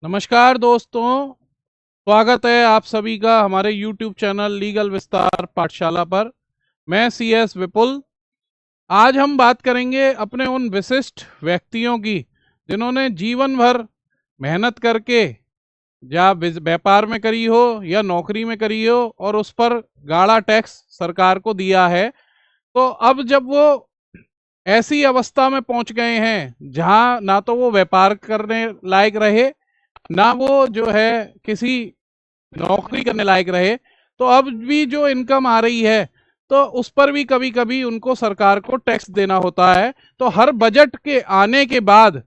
नमस्कार दोस्तों, स्वागत है आप सभी का हमारे YouTube चैनल लीगल विस्तार पाठशाला पर। मैं CS विपुल। आज हम बात करेंगे अपने उन विशिष्ट व्यक्तियों की जिन्होंने जीवन भर मेहनत करके या व्यापार में करी हो या नौकरी में करी हो और उस पर गाढ़ा टैक्स सरकार को दिया है। तो अब जब वो ऐसी अवस्था में पहुंच गए हैं जहां ना तो वो व्यापार करने लायक रहे, ना वो जो है किसी नौकरी करने लायक रहे, तो अब भी जो इनकम आ रही है तो उस पर भी कभी कभी उनको सरकार को टैक्स देना होता है। तो हर बजट के आने के बाद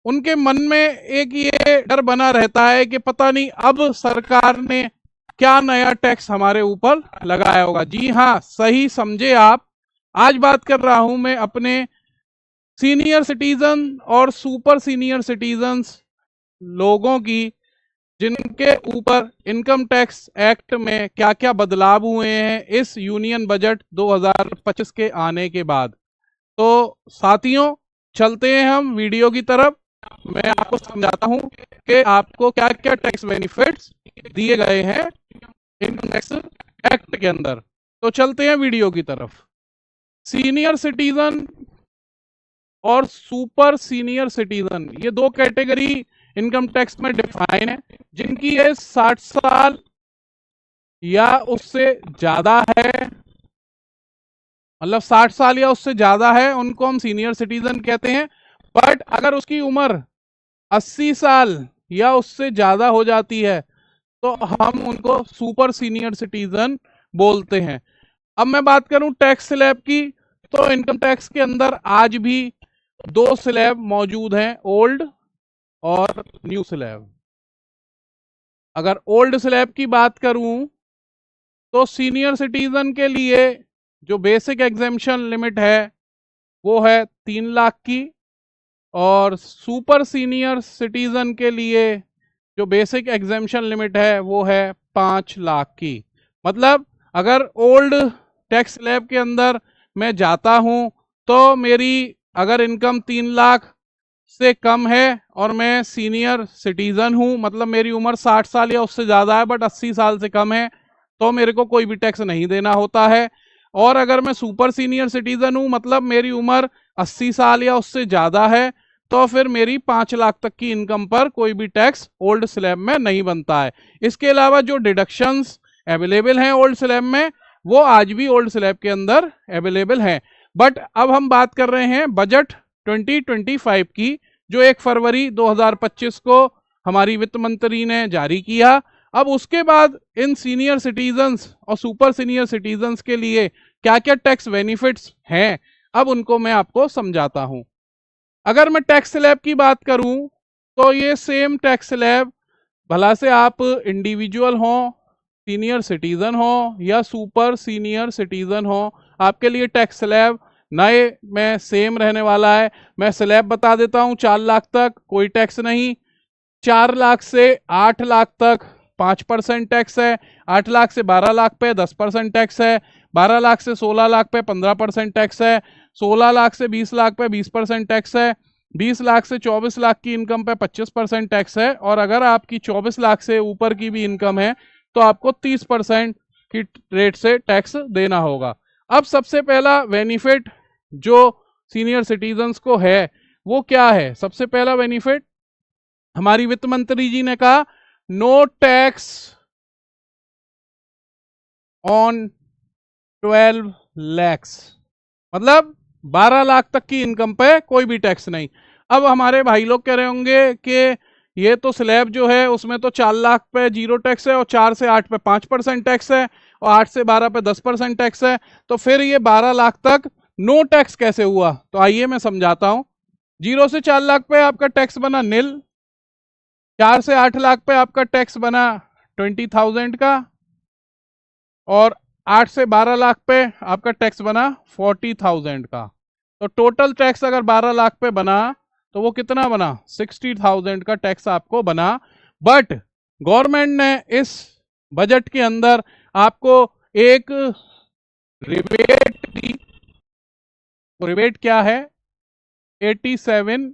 उनके मन में एक ये डर बना रहता है कि पता नहीं अब सरकार ने क्या नया टैक्स हमारे ऊपर लगाया होगा। जी हाँ, सही समझे आप। आज बात कर रहा हूं मैं अपने सीनियर सिटीजन और सुपर सीनियर सिटीजन्स लोगों की, जिनके ऊपर इनकम टैक्स एक्ट में क्या क्या बदलाव हुए हैं इस यूनियन बजट 2025 के आने के बाद। तो साथियों, चलते हैं हम वीडियो की तरफ। मैं आपको समझाता हूं कि आपको क्या क्या टैक्स बेनिफिट्स दिए गए हैं इनकम टैक्स एक्ट के अंदर। तो चलते हैं वीडियो की तरफ। सीनियर सिटीजन और सुपर सीनियर सिटीजन, ये दो कैटेगरी इनकम टैक्स में डिफाइन है। जिनकी एज 60 साल या उससे ज्यादा है, मतलब 60 साल या उससे ज्यादा है, उनको हम सीनियर सिटीजन कहते हैं। बट अगर उसकी उम्र 80 साल या उससे ज्यादा हो जाती है तो हम उनको सुपर सीनियर सिटीजन बोलते हैं। अब मैं बात करूं टैक्स स्लैब की, तो इनकम टैक्स के अंदर आज भी दो स्लैब मौजूद हैं, ओल्ड और न्यू स्लैब। अगर ओल्ड स्लैब की बात करूं तो सीनियर सिटीजन के लिए जो बेसिक एग्जेम्पशन लिमिट है वो है 3 लाख की, और सुपर सीनियर सिटीजन के लिए जो बेसिक एग्जेम्पशन लिमिट है वो है 5 लाख की। मतलब अगर ओल्ड टैक्स स्लैब के अंदर मैं जाता हूं तो मेरी अगर इनकम 3 लाख से कम है और मैं सीनियर सिटीजन हूं, मतलब मेरी उम्र 60 साल या उससे ज्यादा है बट 80 साल से कम है, तो मेरे को कोई भी टैक्स नहीं देना होता है। और अगर मैं सुपर सीनियर सिटीजन हूं, मतलब मेरी उम्र 80 साल या उससे ज्यादा है, तो फिर मेरी 5 लाख तक की इनकम पर कोई भी टैक्स ओल्ड स्लैब में नहीं बनता है। इसके अलावा जो डिडक्शंस अवेलेबल हैं ओल्ड स्लैब में, वो आज भी ओल्ड स्लैब के अंदर अवेलेबल हैं। बट अब हम बात कर रहे हैं बजट 2025 की, जो 1 फरवरी 2025 को हमारी वित्त मंत्री ने जारी किया। अब उसके बाद इन सीनियर सिटीजन्स और सुपर सीनियर सिटीजन्स के लिए क्या क्या टैक्स बेनिफिट्स हैं, अब उनको मैं आपको समझाता हूं। अगर मैं टैक्स स्लैब की बात करूं तो ये सेम टैक्स स्लैब, भला से आप इंडिविजुअल हो, सीनियर सिटीजन हो या सुपर सीनियर सिटीजन हो, आपके लिए टैक्स स्लैब नए में सेम रहने वाला है। मैं स्लैब बता देता हूं। 4 लाख तक कोई टैक्स नहीं, 4 लाख से 8 लाख तक 5% टैक्स है, 8 लाख से 12 लाख पे 10% टैक्स है, 12 लाख से 16 लाख पे 15% टैक्स है, 16 लाख से 20 लाख पे 20% टैक्स है, 20 लाख से 24 लाख की इनकम पे 25% टैक्स है, और अगर आपकी 24 लाख से ऊपर की भी इनकम है तो आपको 30% की रेट से टैक्स देना होगा। अब सबसे पहला बेनिफिट जो सीनियर सिटीजन्स को है वो क्या है? सबसे पहला बेनिफिट, हमारी वित्त मंत्री जी ने कहा नो टैक्स ऑन 12 लैक्स, मतलब 12 लाख तक की इनकम पे कोई भी टैक्स नहीं। अब हमारे भाई लोग कह रहे होंगे कि ये तो स्लैब जो है उसमें तो 4 लाख पे 0 टैक्स है, और 4 से 8 पे 5% टैक्स है, और 8 से 12 पे 10% टैक्स है, तो फिर ये 12 लाख तक नो टैक्स कैसे हुआ? तो आइए मैं समझाता हूं। 0 से 4 लाख पे आपका टैक्स बना निल, 4 से 8 लाख पे आपका टैक्स बना 20,000 का, और 8 से 12 लाख पे आपका टैक्स बना 40,000 का। तो टोटल टैक्स अगर 12 लाख पे बना तो वो कितना बना? 60,000 का टैक्स आपको बना। बट गवर्नमेंट ने इस बजट के अंदर आपको एक रिबेट दी। रिबेट क्या है? 87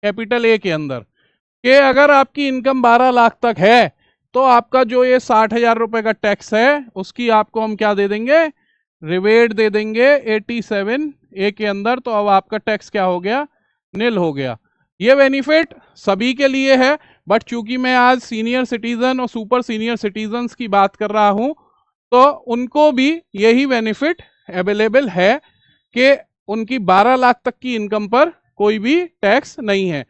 कैपिटल ए के अंदर कि अगर आपकी इनकम 12 लाख तक है तो आपका जो ये 60,000 रुपए का टैक्स है उसकी आपको हम क्या दे देंगे, रिवेट दे देंगे 87A के अंदर। तो अब आपका टैक्स क्या हो गया, निल हो गया। ये बेनिफिट सभी के लिए है, बट चूंकि मैं आज सीनियर सिटीजन और सुपर सीनियर सिटीजन्स की बात कर रहा हूं तो उनको भी यही बेनिफिट अवेलेबल है कि उनकी 12 लाख तक की इनकम पर कोई भी टैक्स नहीं है।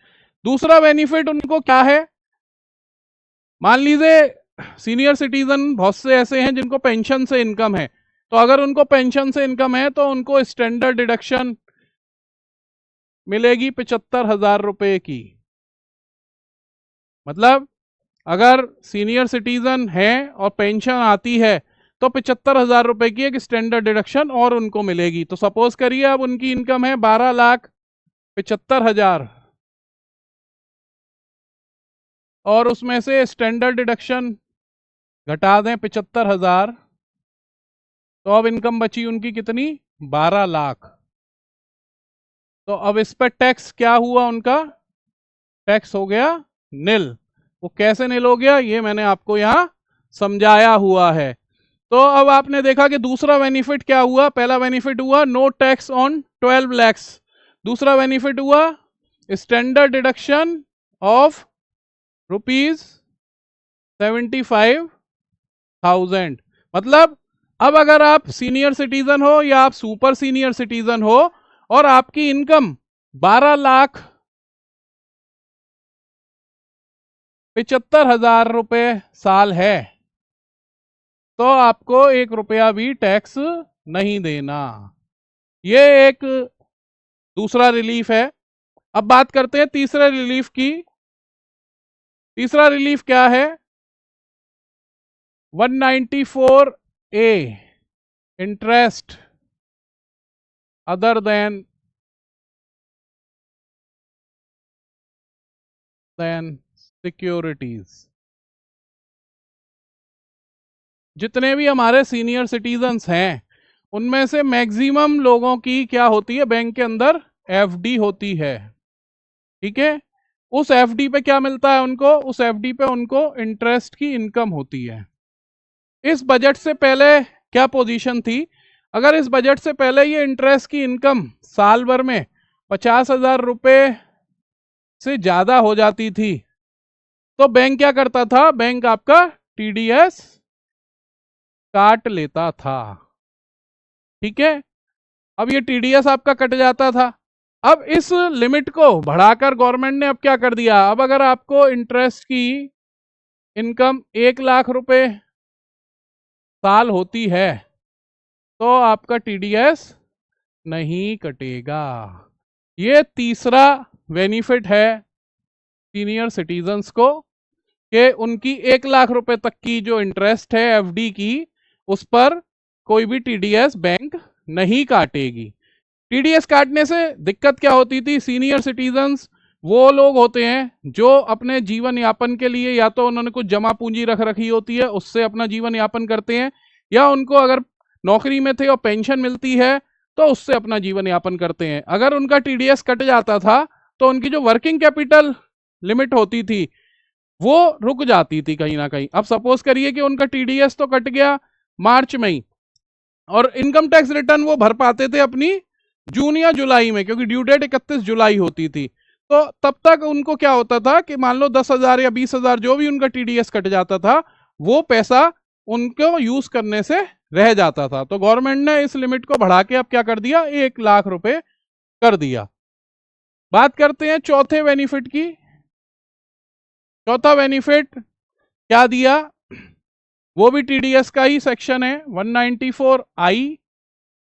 दूसरा बेनिफिट उनको क्या है, मान लीजिए सीनियर सिटीजन बहुत से ऐसे हैं जिनको पेंशन से इनकम है, तो अगर उनको पेंशन से इनकम है तो उनको स्टैंडर्ड डिडक्शन मिलेगी 75,000 रुपए की। मतलब अगर सीनियर सिटीजन है और पेंशन आती है तो 75,000 रुपए की एक स्टैंडर्ड डिडक्शन और उनको मिलेगी। तो सपोज करिए अब उनकी इनकम है 12,75,000 और उसमें से स्टैंडर्ड डिडक्शन घटा दें 75,000, तो अब इनकम बची उनकी कितनी, 12 लाख। तो अब इस पर टैक्स क्या हुआ, उनका टैक्स हो गया निल। वो कैसे निल हो गया ये मैंने आपको यहां समझाया हुआ है। तो अब आपने देखा कि दूसरा बेनिफिट क्या हुआ, पहला बेनिफिट हुआ नो टैक्स ऑन 12 लैक्स, दूसरा बेनिफिट हुआ स्टैंडर्ड डिडक्शन ऑफ ₹75,000। मतलब अब अगर आप सीनियर सिटीजन हो या आप सुपर सीनियर सिटीजन हो और आपकी इनकम 12,75,000 रुपए साल है तो आपको 1 रुपया भी टैक्स नहीं देना। ये एक दूसरा रिलीफ है। अब बात करते हैं तीसरे रिलीफ की। तीसरा रिलीफ क्या है, 194A, interest other than securities. जितने भी हमारे सीनियर सिटीजन्स हैं उनमें से मैक्सिमम लोगों की क्या होती है, बैंक के अंदर एफडी होती है। ठीक है, उस एफडी पे क्या मिलता है उनको, उस एफडी पे उनको इंटरेस्ट की इनकम होती है। इस बजट से पहले क्या पोजीशन थी, अगर इस बजट से पहले ये इंटरेस्ट की इनकम साल भर में 50,000 रुपए से ज्यादा हो जाती थी तो बैंक क्या करता था, बैंक आपका टीडीएस काट लेता था। ठीक है, अब ये टीडीएस आपका कट जाता था। अब इस लिमिट को बढ़ाकर गवर्नमेंट ने अब क्या कर दिया, अब अगर आपको इंटरेस्ट की इनकम 1 लाख रुपए साल होती है तो आपका टीडीएस नहीं कटेगा। ये तीसरा बेनिफिट है सीनियर सिटीजन्स को कि उनकी 1 लाख रुपए तक की जो इंटरेस्ट है एफडी की उस पर कोई भी टीडीएस बैंक नहीं काटेगी। टीडीएस काटने से दिक्कत क्या होती थी, सीनियर सिटीजन्स वो लोग होते हैं जो अपने जीवन यापन के लिए या तो उन्होंने कुछ जमा पूंजी रख रखी होती है उससे अपना जीवन यापन करते हैं, या उनको अगर नौकरी में थे और पेंशन मिलती है तो उससे अपना जीवन यापन करते हैं। अगर उनका टीडीएस कट जाता था तो उनकी जो वर्किंग कैपिटल लिमिट होती थी वो रुक जाती थी कहीं ना कहीं। अब सपोज करिए कि उनका टीडीएस तो कट गया मार्च में ही और इनकम टैक्स रिटर्न वो भर पाते थे अपनी जून या जुलाई में, क्योंकि ड्यू डेट 31 जुलाई होती थी। तो तब तक उनको क्या होता था कि मान लो 10,000 या 20,000 जो भी उनका टीडीएस कट जाता था वो पैसा उनको यूज करने से रह जाता था। तो गवर्नमेंट ने इस लिमिट को बढ़ा के अब क्या कर दिया, 1 लाख रुपए कर दिया। बात करते हैं चौथे बेनिफिट की। चौथा बेनिफिट क्या दिया, वो भी टीडीएस का ही सेक्शन है, 194I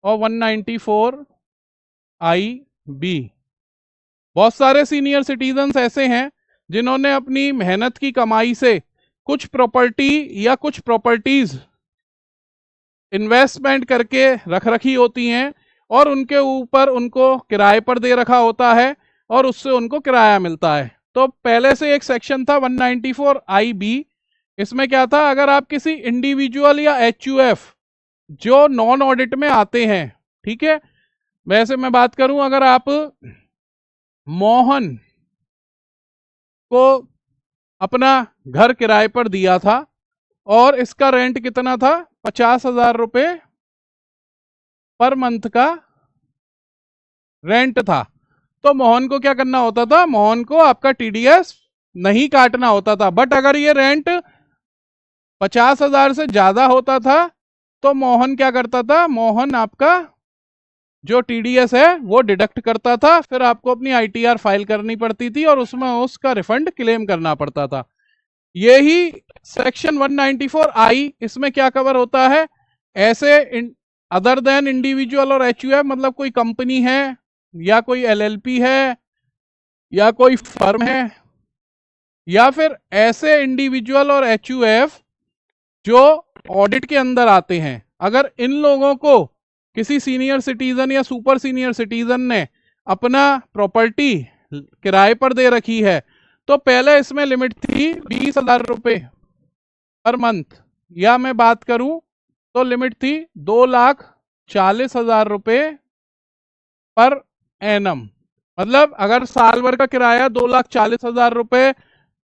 और 194IB। बहुत सारे सीनियर सिटीजन्स ऐसे हैं जिन्होंने अपनी मेहनत की कमाई से कुछ प्रॉपर्टी या कुछ प्रॉपर्टीज इन्वेस्टमेंट करके रख रखी होती हैं और उनके ऊपर उनको किराए पर दे रखा होता है और उससे उनको किराया मिलता है। तो पहले से एक सेक्शन था 194IB, इसमें क्या था, अगर आप किसी इंडिविजुअल या एचयूएफ जो नॉन ऑडिट में आते हैं, ठीक है, वैसे मैं बात करूं अगर आप मोहन को अपना घर किराए पर दिया था और इसका रेंट कितना था, 50,000 रुपये पर मंथ का रेंट था। तो मोहन को क्या करना होता था, मोहन को आपका टीडीएस नहीं काटना होता था। बट अगर ये रेंट 50,000 से ज्यादा होता था तो मोहन क्या करता था, मोहन आपका जो टीडीएस है वो डिडक्ट करता था, फिर आपको अपनी आईटीआर फाइल करनी पड़ती थी और उसमें उसका रिफंड क्लेम करना पड़ता था। यही सेक्शन 194 आई, इसमें क्या कवर होता है, ऐसे अदर देन इंडिविजुअल और एचयूएफ, मतलब कोई कंपनी है या कोई एलएलपी है या कोई फर्म है या फिर ऐसे इंडिविजुअल और एचयूएफ जो ऑडिट के अंदर आते हैं, अगर इन लोगों को किसी सीनियर सिटीजन या सुपर सीनियर सिटीजन ने अपना प्रॉपर्टी किराए पर दे रखी है, तो पहले इसमें लिमिट थी 20,000 रुपये पर मंथ, या मैं बात करूं तो लिमिट थी 2,40,000 रुपये पर एनम। मतलब अगर साल भर का किराया 2,40,000 रुपये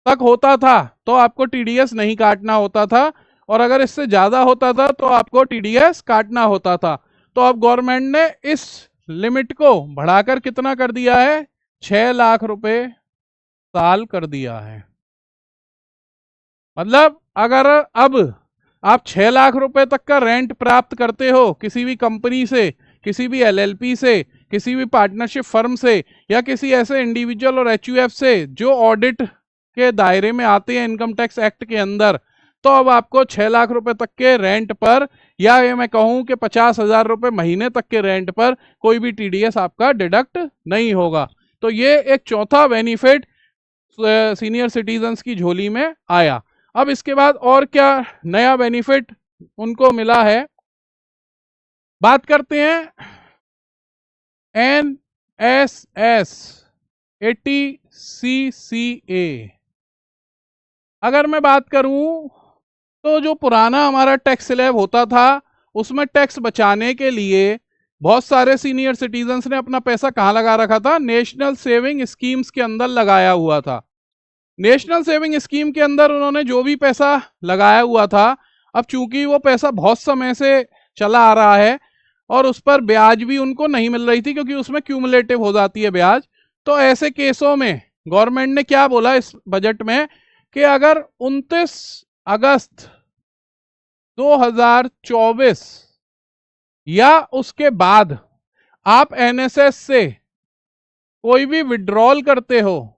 तक होता था तो आपको टीडीएस नहीं काटना होता था, और अगर इससे ज्यादा होता था तो आपको टीडीएस काटना होता था। तो अब गवर्नमेंट ने इस लिमिट को बढ़ाकर कितना कर दिया है, 6 लाख रुपए साल कर दिया है। मतलब अगर अब आप 6 लाख रुपए तक का रेंट प्राप्त करते हो किसी भी कंपनी से, किसी भी एलएलपी से, किसी भी पार्टनरशिप फर्म से या किसी ऐसे इंडिविजुअल और एचयूएफ से जो ऑडिट के दायरे में आते हैं इनकम टैक्स एक्ट के अंदर, तो अब आपको 6 लाख रुपए तक के रेंट पर, या ये मैं कहूं कि 50,000 रुपए महीने तक के रेंट पर कोई भी टीडीएस आपका डिडक्ट नहीं होगा। तो ये एक चौथा बेनिफिट सीनियर सिटीजन्स की झोली में आया। अब इसके बाद और क्या नया बेनिफिट उनको मिला है, बात करते हैं NSS 80CCA। अगर मैं बात करूं तो जो पुराना हमारा टैक्स स्लैब होता था उसमें टैक्स बचाने के लिए बहुत सारे सीनियर सिटीजन्स ने अपना पैसा कहाँ लगा रखा था, नेशनल सेविंग स्कीम्स के अंदर लगाया हुआ था। नेशनल सेविंग स्कीम के अंदर उन्होंने जो भी पैसा लगाया हुआ था, अब चूंकि वो पैसा बहुत समय से चला आ रहा है और उस पर ब्याज भी उनको नहीं मिल रही थी क्योंकि उसमें क्यूमुलेटिव हो जाती है ब्याज, तो ऐसे केसों में गवर्नमेंट ने क्या बोला इस बजट में कि अगर 29 अगस्त 2024 या उसके बाद आप एनएसएस से कोई भी विड्रॉल करते हो,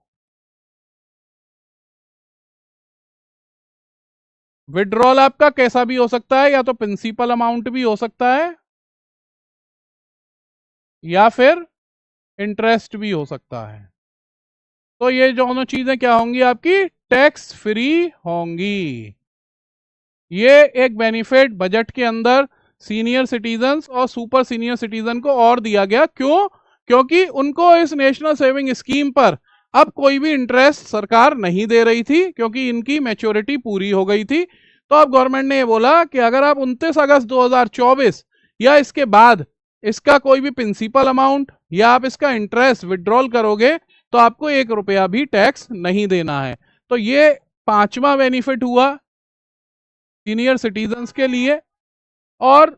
विड्रॉल आपका कैसा भी हो सकता है, या तो प्रिंसिपल अमाउंट भी हो सकता है या फिर इंटरेस्ट भी हो सकता है, तो ये दोनों चीजें क्या होंगी, आपकी टैक्स फ्री होंगी। ये एक बेनिफिट बजट के अंदर सीनियर सिटीजन्स और सुपर सीनियर सिटीजन को और दिया गया। क्यों? क्योंकि उनको इस नेशनल सेविंग स्कीम पर अब कोई भी इंटरेस्ट सरकार नहीं दे रही थी क्योंकि इनकी मैच्योरिटी पूरी हो गई थी। तो अब गवर्नमेंट ने ये बोला कि अगर आप 29 अगस्त 2024 या इसके बाद इसका कोई भी प्रिंसिपल अमाउंट या आप इसका इंटरेस्ट विड्रॉल करोगे तो आपको 1 रुपया भी टैक्स नहीं देना है। तो ये 5वां बेनिफिट हुआ सीनियर सिटीजन्स के लिए। और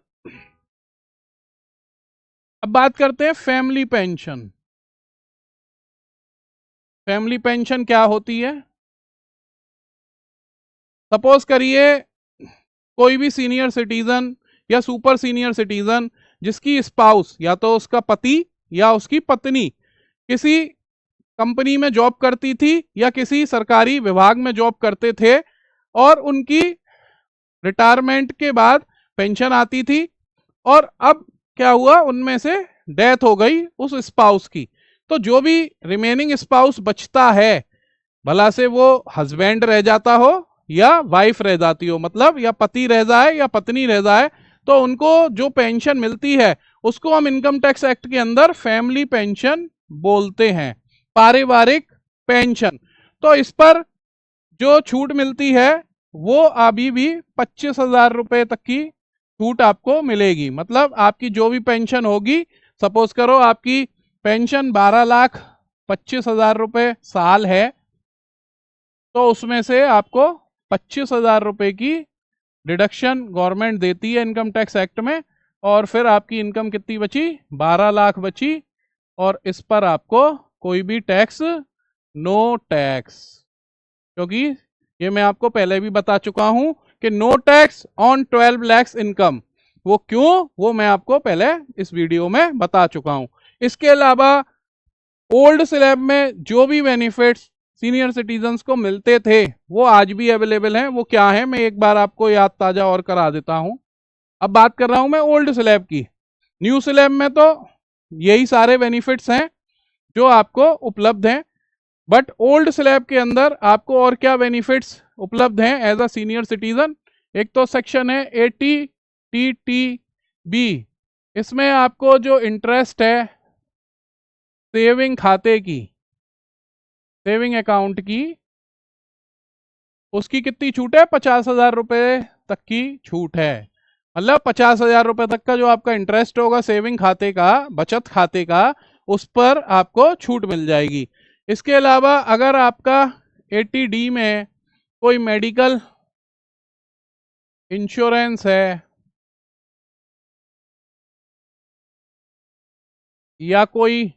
अब बात करते हैं फैमिली पेंशन। फैमिली पेंशन क्या होती है? सपोज करिए कोई भी सीनियर सिटीजन या सुपर सीनियर सिटीजन जिसकी स्पाउस या तो उसका पति या उसकी पत्नी किसी कंपनी में जॉब करती थी या किसी सरकारी विभाग में जॉब करते थे और उनकी रिटायरमेंट के बाद पेंशन आती थी, और अब क्या हुआ, उनमें से डेथ हो गई उस स्पाउस की, तो जो भी रिमेनिंग स्पाउस बचता है, भला से वो हस्बैंड रह जाता हो या वाइफ रह जाती हो, मतलब या पति रह जाए या पत्नी रह जाए, तो उनको जो पेंशन मिलती है उसको हम इनकम टैक्स एक्ट के अंदर फैमिली पेंशन बोलते हैं, पारिवारिक पेंशन। तो इस पर जो छूट मिलती है वो अभी भी 25,000 रुपए तक की छूट आपको मिलेगी। मतलब आपकी जो भी पेंशन होगी, सपोज करो आपकी पेंशन 12,25,000 रुपए साल है, तो उसमें से आपको 25,000 रुपये की डिडक्शन गवर्नमेंट देती है इनकम टैक्स एक्ट में, और फिर आपकी इनकम कितनी बची, 12 लाख बची, और इस पर आपको कोई भी टैक्स, नो टैक्स। क्योंकि ये मैं आपको पहले भी बता चुका हूं कि no tax on 12 lakhs income, वो क्यों, वो मैं आपको पहले इस वीडियो में बता चुका हूं। इसके अलावा ओल्ड स्लैब में जो भी बेनिफिट्स सीनियर सिटीजन्स को मिलते थे वो आज भी अवेलेबल हैं। वो क्या है, मैं एक बार आपको याद ताजा और करा देता हूं। अब बात कर रहा हूं मैं ओल्ड स्लैब की। न्यू स्लैब में तो यही सारे बेनिफिट्स हैं जो आपको उपलब्ध हैं, बट ओल्ड स्लैब के अंदर आपको और क्या बेनिफिट्स उपलब्ध हैं एज अ सीनियर सिटीजन। एक तो सेक्शन है 80TTB, इसमें आपको जो इंटरेस्ट है सेविंग खाते की, सेविंग अकाउंट की, उसकी कितनी छूट है, 50,000 रुपये तक की छूट है। मतलब 50,000 रुपये तक का जो आपका इंटरेस्ट होगा सेविंग खाते का, बचत खाते का, उस पर आपको छूट मिल जाएगी। इसके अलावा अगर आपका 80D में कोई मेडिकल इंश्योरेंस है या कोई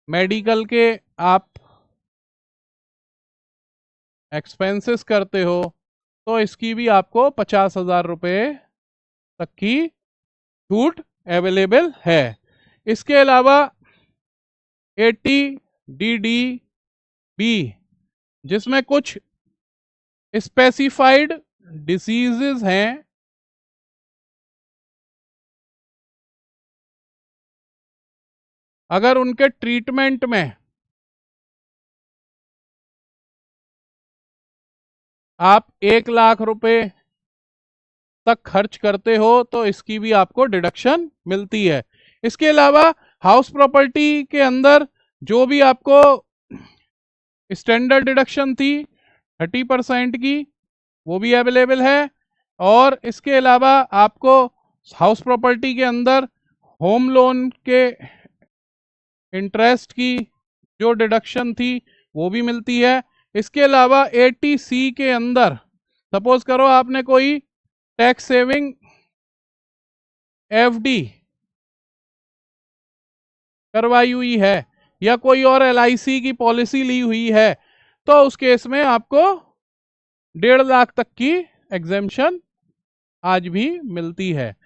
मेडिकल के आप एक्सपेंसेस करते हो तो इसकी भी आपको 50,000 रुपये तक की छूट अवेलेबल है। इसके अलावा 80DDB, जिसमें कुछ स्पेसिफाइड डिसीजेस हैं, अगर उनके ट्रीटमेंट में आप 1 लाख रुपए तक खर्च करते हो तो इसकी भी आपको डिडक्शन मिलती है। इसके अलावा हाउस प्रॉपर्टी के अंदर जो भी आपको स्टैंडर्ड डिडक्शन थी 30% की, वो भी अवेलेबल है। और इसके अलावा आपको हाउस प्रॉपर्टी के अंदर होम लोन के इंटरेस्ट की जो डिडक्शन थी वो भी मिलती है। इसके अलावा 80C के अंदर सपोज करो आपने कोई टैक्स सेविंग FD करवाई हुई है या कोई और LIC की पॉलिसी ली हुई है, तो उस केस में आपको 1.5 लाख तक की एग्जेम्पशन आज भी मिलती है।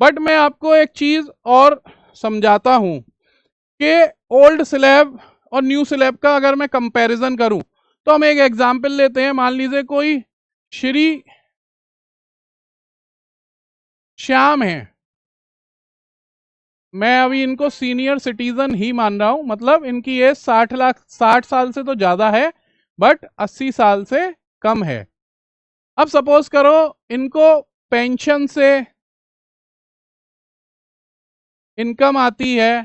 बट मैं आपको एक चीज और समझाता हूं कि ओल्ड स्लैब और न्यू स्लैब का अगर मैं कंपैरिजन करूं, तो हम एक एग्जांपल लेते हैं। मान लीजिए कोई श्री श्याम है, मैं अभी इनको सीनियर सिटीजन ही मान रहा हूं, मतलब इनकी एज 60 साल से तो ज्यादा है बट 80 साल से कम है। अब सपोज करो इनको पेंशन से इनकम आती है,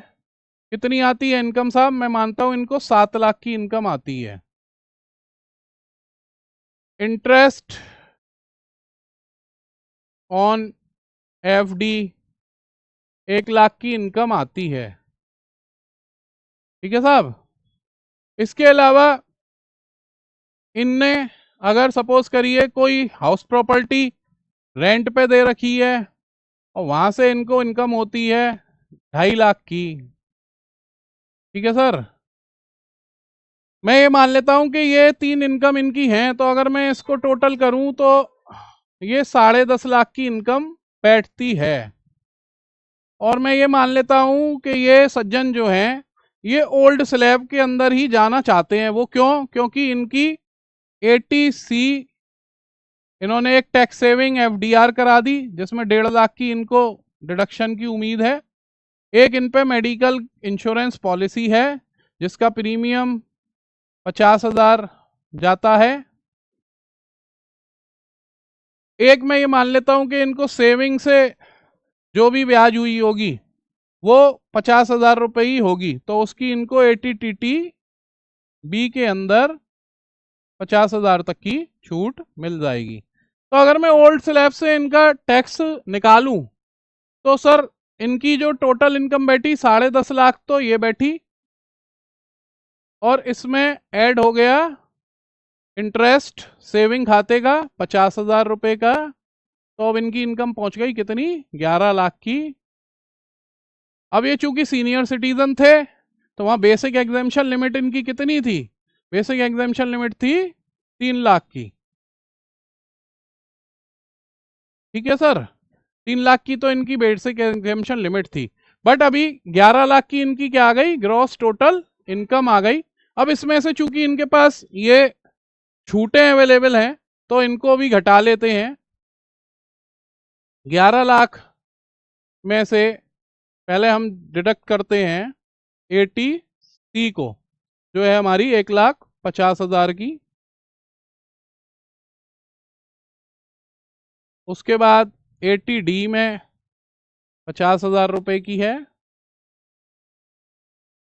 कितनी आती है इनकम साहब, मैं मानता हूं इनको 7 लाख की इनकम आती है। इंटरेस्ट ऑन FD 1 लाख की इनकम आती है, ठीक है साहब। इसके अलावा इनने अगर सपोज करिए कोई हाउस प्रॉपर्टी रेंट पे दे रखी है और वहां से इनको इनकम होती है 2.5 लाख की, ठीक है सर। मैं ये मान लेता हूं कि ये 3 इनकम इनकी हैं, तो अगर मैं इसको टोटल करूं तो ये 10.5 लाख की इनकम बैठती है। और मैं ये मान लेता हूं कि ये सज्जन जो हैं ये ओल्ड स्लैब के अंदर ही जाना चाहते हैं। वो क्यों, क्योंकि इनकी 80C इन्होंने एक टैक्स सेविंग FDR करा दी जिसमें 1.5 लाख की इनको डिडक्शन की उम्मीद है। एक इन पे मेडिकल इंश्योरेंस पॉलिसी है जिसका प्रीमियम 50,000 जाता है। एक मैं ये मान लेता हूं कि इनको सेविंग से जो भी ब्याज हुई होगी वो 50,000 रुपये ही होगी, तो उसकी इनको 80TTB के अंदर 50,000 तक की छूट मिल जाएगी। तो अगर मैं ओल्ड स्लैब से इनका टैक्स निकालूं तो सर इनकी जो टोटल इनकम बैठी 10.5 लाख तो ये बैठी, और इसमें ऐड हो गया इंटरेस्ट सेविंग खाते का 50,000 रुपए का। तो अब इनकी इनकम पहुंच गई कितनी, 11 लाख की। अब ये चूंकि सीनियर सिटीजन थे तो वहां बेसिक एग्जेम्पशन लिमिट इनकी कितनी थी, बेसिक एग्जेम्पशन लिमिट थी 3 लाख की। ठीक है सर, 3 लाख की तो इनकी बेसिक एग्जेम्पशन लिमिट थी। बट अभी 11 लाख की इनकी क्या आ गई, ग्रॉस टोटल इनकम आ गई। अब इसमें से चूंकि इनके पास ये छूटें अवेलेबल हैं तो इनको भी घटा लेते हैं। 11 लाख में से पहले हम डिडक्ट करते हैं 80C को, जो है हमारी 1,50,000 की। उसके बाद 80D में 50,000 रुपए की है।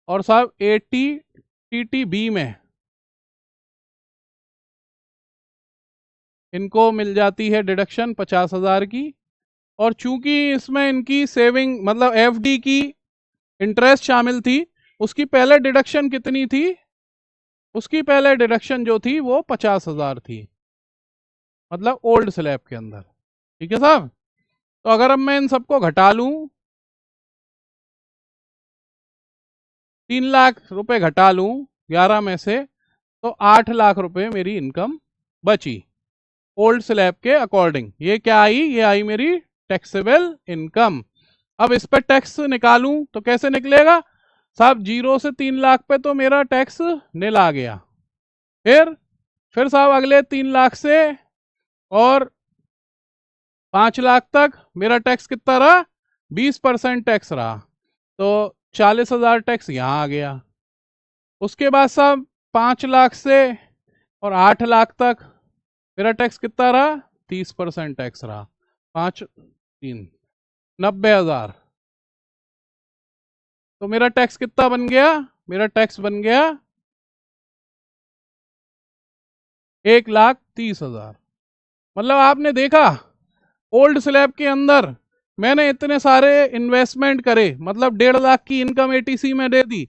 और साहब 80TTB में इनको मिल जाती है डिडक्शन 50,000 की। और चूंकि इसमें इनकी सेविंग मतलब FD की इंटरेस्ट शामिल थी, उसकी पहले डिडक्शन कितनी थी, उसकी पहले डिडक्शन जो थी वो 50,000 थी, मतलब ओल्ड स्लैब के अंदर। ठीक है साहब, तो अगर अब मैं इन सबको घटा लूं, 3 लाख रुपए घटा लूं 11 में से, तो 8 लाख रुपए मेरी इनकम बची ओल्ड स्लैब के अकॉर्डिंग। ये क्या आई, ये आई मेरी टैक्सेबल इनकम। अब इस पर टैक्स निकालूं तो कैसे निकलेगा साहब, 0 से 3 लाख पे तो मेरा टैक्स निल आ गया। फिर साहब अगले 3 लाख से और 5 लाख तक मेरा टैक्स कितना रहा, 20% टैक्स रहा, तो 40,000 टैक्स यहाँ आ गया। उसके बाद साहब 5 लाख से और 8 लाख तक मेरा टैक्स कितना रहा, 30% टैक्स रहा, 5 3 90,000। तो मेरा टैक्स कितना बन गया, मेरा टैक्स बन गया 1,30,000। मतलब आपने देखा ओल्ड स्लैब के अंदर मैंने इतने सारे इन्वेस्टमेंट करे, मतलब 1.5 लाख की इनकम 80C में दे दी,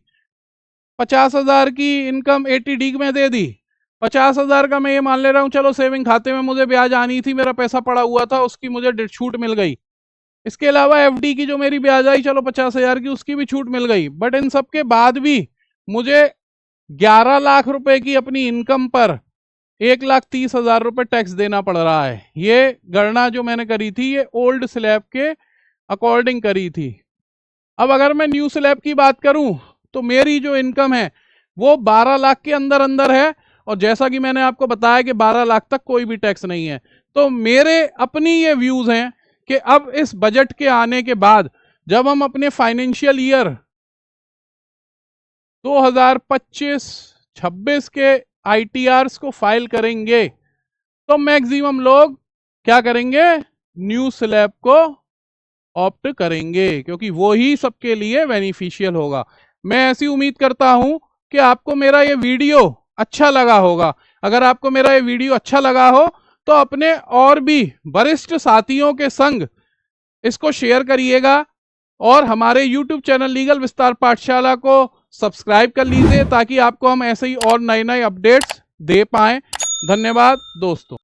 50,000 की इनकम 80D में दे दी, 50,000 का मैं ये मान ले रहा हूं चलो सेविंग खाते में मुझे ब्याज आनी थी, मेरा पैसा पड़ा हुआ था, उसकी मुझे छूट मिल गई। इसके अलावा FD की जो मेरी ब्याज आई चलो 50,000 की, उसकी भी छूट मिल गई। बट इन सब के बाद भी मुझे 11 लाख रुपए की अपनी इनकम पर 1,30,000 रुपए टैक्स देना पड़ रहा है। ये गणना जो मैंने करी थी ये ओल्ड स्लैब के अकॉर्डिंग करी थी। अब अगर मैं न्यू स्लैब की बात करूं तो मेरी जो इनकम है वो 12 लाख के अंदर अंदर है, और जैसा कि मैंने आपको बताया कि 12 लाख तक कोई भी टैक्स नहीं है। तो मेरे अपनी ये व्यूज हैं कि अब इस बजट के आने के बाद जब हम अपने फाइनेंशियल ईयर 2025-26 के ITRs को फाइल करेंगे तो मैक्सिमम लोग क्या करेंगे, न्यू स्लैब को ऑप्ट करेंगे, क्योंकि वो ही सबके लिए बेनिफिशियल होगा। मैं ऐसी उम्मीद करता हूं कि आपको मेरा ये वीडियो अच्छा लगा होगा। अगर आपको मेरा ये वीडियो अच्छा लगा हो तो अपने और भी वरिष्ठ साथियों के संग इसको शेयर करिएगा, और हमारे YouTube चैनल लीगल विस्तार पाठशाला को सब्सक्राइब कर लीजिए ताकि आपको हम ऐसे ही और नए नए अपडेट्स दे पाएं। धन्यवाद दोस्तों।